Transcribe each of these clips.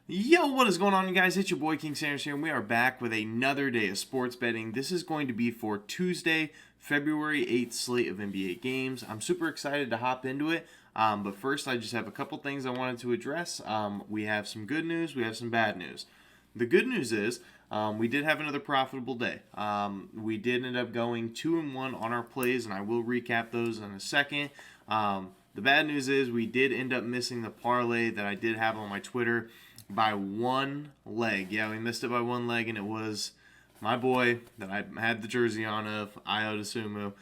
Yo, what is going on, you guys? It's your boy King Sanders here, and we are back with another day of sports betting. This is going to be for Tuesday, February 8th slate of NBA games. I'm super excited to hop into it, but first, I just have a couple things I wanted to address. We have some good news, we have some bad news. The good news is we did have another profitable day. We did end up going 2-1 on our plays, and I will recap those in a second. The bad news is we did end up missing the parlay that I did have on my Twitter by one leg. Yeah, we missed it by one leg, and it was my boy that I had the jersey on of, Io DeSumo.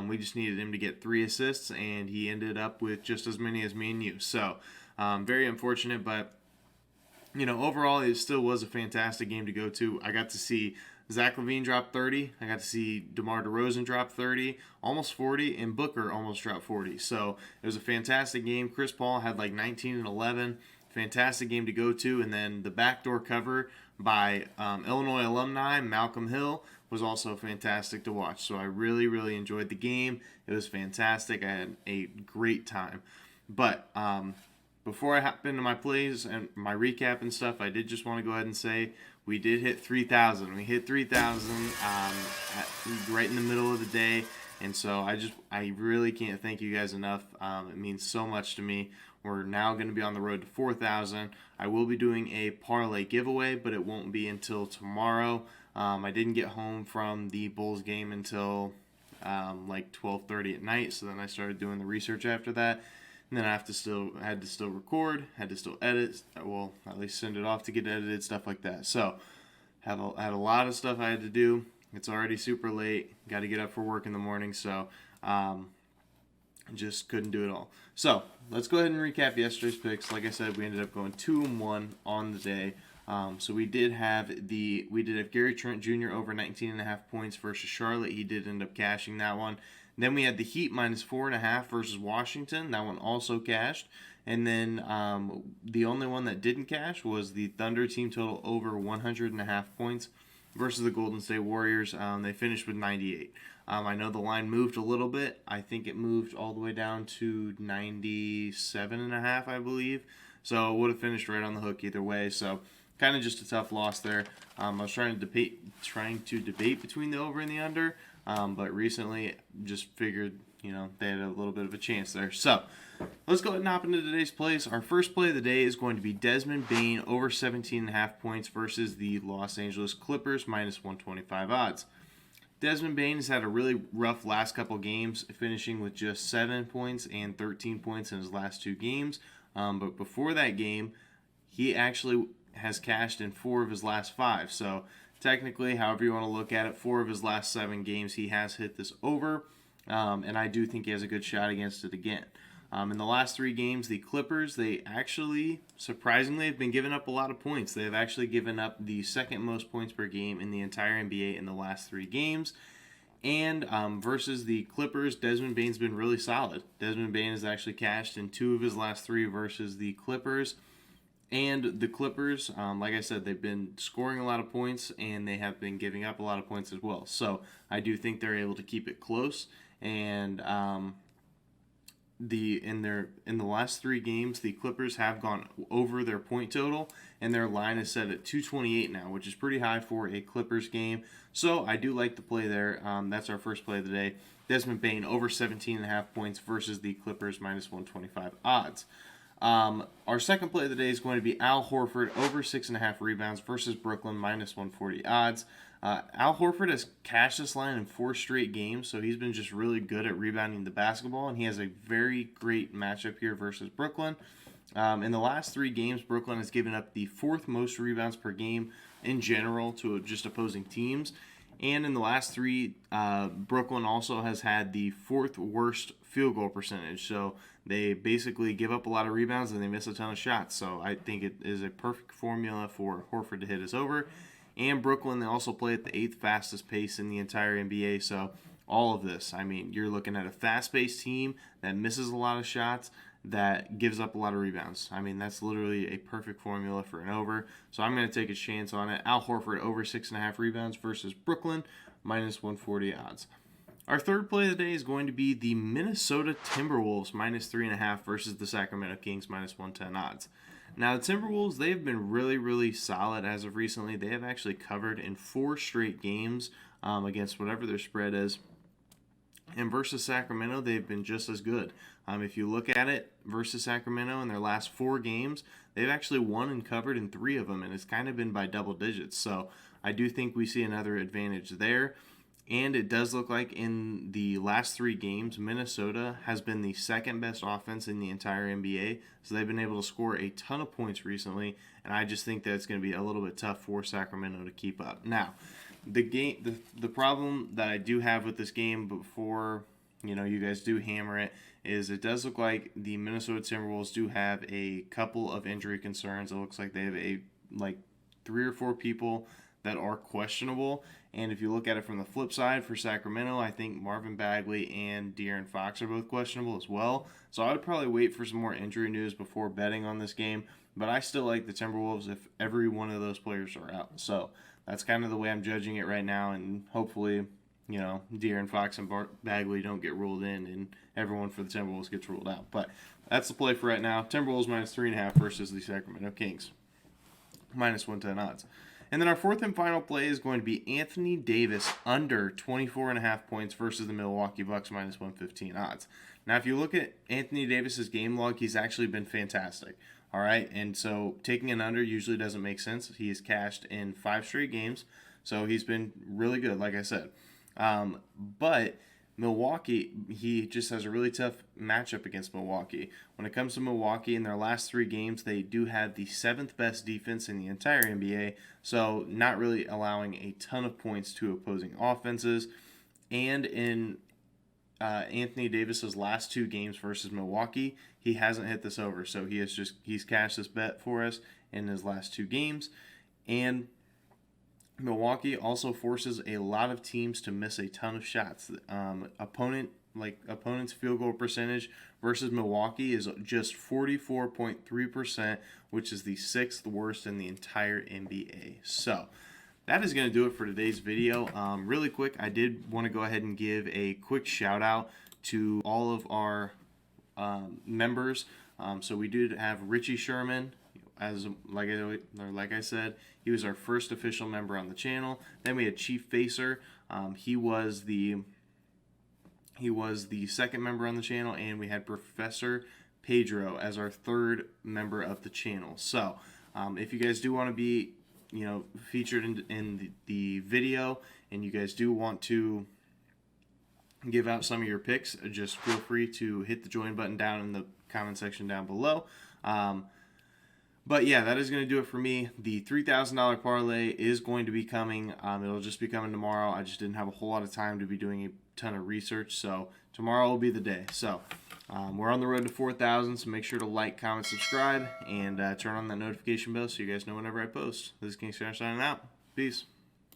We just needed him to get 3 assists, and he ended up with just as many as me and you. So, very unfortunate, but overall, it still was a fantastic game to go to. I got to see Zach LaVine drop 30. I got to see DeMar DeRozan drop 30, almost 40, and Booker almost dropped 40. So it was a fantastic game. Chris Paul had like 19 and 11. Fantastic game to go to. And then the backdoor cover by Illinois alumni Malcolm Hill was also fantastic to watch. So I really, really enjoyed the game. It was fantastic. I had a great time. But before I hop into my plays and my recap and stuff, I did just want to go ahead and say we did hit 3,000. We hit 3,000 right in the middle of the day. And so I really can't thank you guys enough. It means so much to me. We're now going to be on the road to 4,000. I will be doing a parlay giveaway, but it won't be until tomorrow. I didn't get home from the Bulls game until like 12:30 at night, so then I started doing the research after that. And then I had to still record, had to still edit, well, at least send it off to get edited, stuff like that. So had a lot of stuff I had to do. It's already super late. Got to get up for work in the morning, so just couldn't do it all. So let's go ahead and recap yesterday's picks. Like I said, we ended up going 2-1 on the day. So we did have Gary Trent Jr. over 19.5 points versus Charlotte. He did end up cashing that one. Then we had the Heat minus 4.5 versus Washington. That one also cashed. And then the only one that didn't cash was the Thunder team total over 100.5 points versus the Golden State Warriors. They finished with 98. I know the line moved a little bit. I think it moved all the way down to 97.5, I believe. So it would have finished right on the hook either way. So kind of just a tough loss there. I was trying to debate between the over and the under, but recently just figured they had a little bit of a chance there. So let's go ahead and hop into today's plays. Our first play of the day is going to be Desmond Bane over 17.5 points versus the Los Angeles Clippers minus 125 odds. Desmond Bane has had a really rough last couple games, finishing with just 7 points and 13 points in his last 2 games. But before that game, he actually has cashed in 4 of his last 5. So technically, however you want to look at it, 4 of his last 7 games, he has hit this over. And I do think he has a good shot against it again. In the last 3 games, the Clippers, they actually, surprisingly, have been giving up a lot of points. They have actually given up the second most points per game in the entire NBA in the last 3 games. And versus the Clippers, Desmond Bane's been really solid. Desmond Bane has actually cashed in 2 of his last 3 versus the Clippers. And the Clippers, like I said, they've been scoring a lot of points, and they have been giving up a lot of points as well. So I do think they're able to keep it close. And in the last 3 games, the Clippers have gone over their point total, and their line is set at 228 now, which is pretty high for a Clippers game. So I do like the play there. That's our first play of the day. Desmond Bane over 17.5 points versus the Clippers minus 125 odds. Our second play of the day is going to be Al Horford over 6.5 rebounds versus Brooklyn minus 140 odds. Al Horford has cashed this line in 4 straight games, so he's been just really good at rebounding the basketball, and he has a very great matchup here versus Brooklyn. In the last 3 games, Brooklyn has given up the 4th most rebounds per game in general to just opposing teams. And in the last 3, Brooklyn also has had the 4th worst field goal percentage. So they basically give up a lot of rebounds and they miss a ton of shots. So I think it is a perfect formula for Horford to hit us over. And Brooklyn, they also play at the 8th fastest pace in the entire NBA. So all of this, I mean, you're looking at a fast-paced team that misses a lot of shots, that gives up a lot of rebounds. I mean, that's literally a perfect formula for an over. So I'm going to take a chance on it. Al Horford over 6.5 rebounds versus Brooklyn, minus 140 odds. Our third play of the day is going to be the Minnesota Timberwolves, minus 3.5 versus the Sacramento Kings, minus 110 odds. Now, the Timberwolves, they've been really, really solid as of recently. They have actually covered in 4 straight games against whatever their spread is. And versus Sacramento, they've been just as good. If you look at it versus Sacramento in their last 4 games, they've actually won and covered in 3 of them, and it's kind of been by double digits. So I do think we see another advantage there. And it does look like in the last 3 games, Minnesota has been the second best offense in the entire NBA. So they've been able to score a ton of points recently, and I just think that it's going to be a little bit tough for Sacramento to keep up. Now, the problem that I do have with this game before you guys do hammer it is it does look like the Minnesota Timberwolves do have a couple of injury concerns. It looks like they have 3 or 4 people that are questionable. And if you look at it from the flip side for Sacramento, I think Marvin Bagley and De'Aaron Fox are both questionable as well. So I would probably wait for some more injury news before betting on this game. But I still like the Timberwolves if every one of those players are out. So that's kind of the way I'm judging it right now. And hopefully, De'Aaron Fox and Bagley don't get ruled in and everyone for the Timberwolves gets ruled out. But that's the play for right now. Timberwolves minus 3.5 versus the Sacramento Kings. Minus 110 odds. And then our fourth and final play is going to be Anthony Davis under 24.5 points versus the Milwaukee Bucks minus 115 odds. Now, if you look at Anthony Davis's game log, he's actually been fantastic. All right, and so taking an under usually doesn't make sense. He has cashed in 5 straight games, so he's been really good, like I said. But Milwaukee, he just has a really tough matchup against Milwaukee. When it comes to Milwaukee, in their last 3 games, they do have the 7th best defense in the entire NBA, so not really allowing a ton of points to opposing offenses. And in Anthony Davis's last 2 games versus Milwaukee, he hasn't hit this over, so he's cashed this bet for us in his last 2 games. And Milwaukee also forces a lot of teams to miss a ton of shots. Opponent's field goal percentage versus Milwaukee is just 44.3%, which is the 6th worst in the entire NBA. So that is going to do it for today's video. Really quick, I did want to go ahead and give a quick shout out to all of our members. So we did have Richie Sherman. Like I said, he was our first official member on the channel. Then we had Chief Facer. He was the second member on the channel, and we had Professor Pedro as our 3rd member of the channel. So if you guys do want to be featured in the video, and you guys do want to give out some of your picks, just feel free to hit the join button down in the comment section down below. But yeah, that is going to do it for me. The $3,000 parlay is going to be coming. It'll just be coming tomorrow. I just didn't have a whole lot of time to be doing a ton of research, so tomorrow will be the day. So we're on the road to 4,000, so make sure to like, comment, subscribe, and turn on that notification bell so you guys know whenever I post. This is King Star signing out. Peace.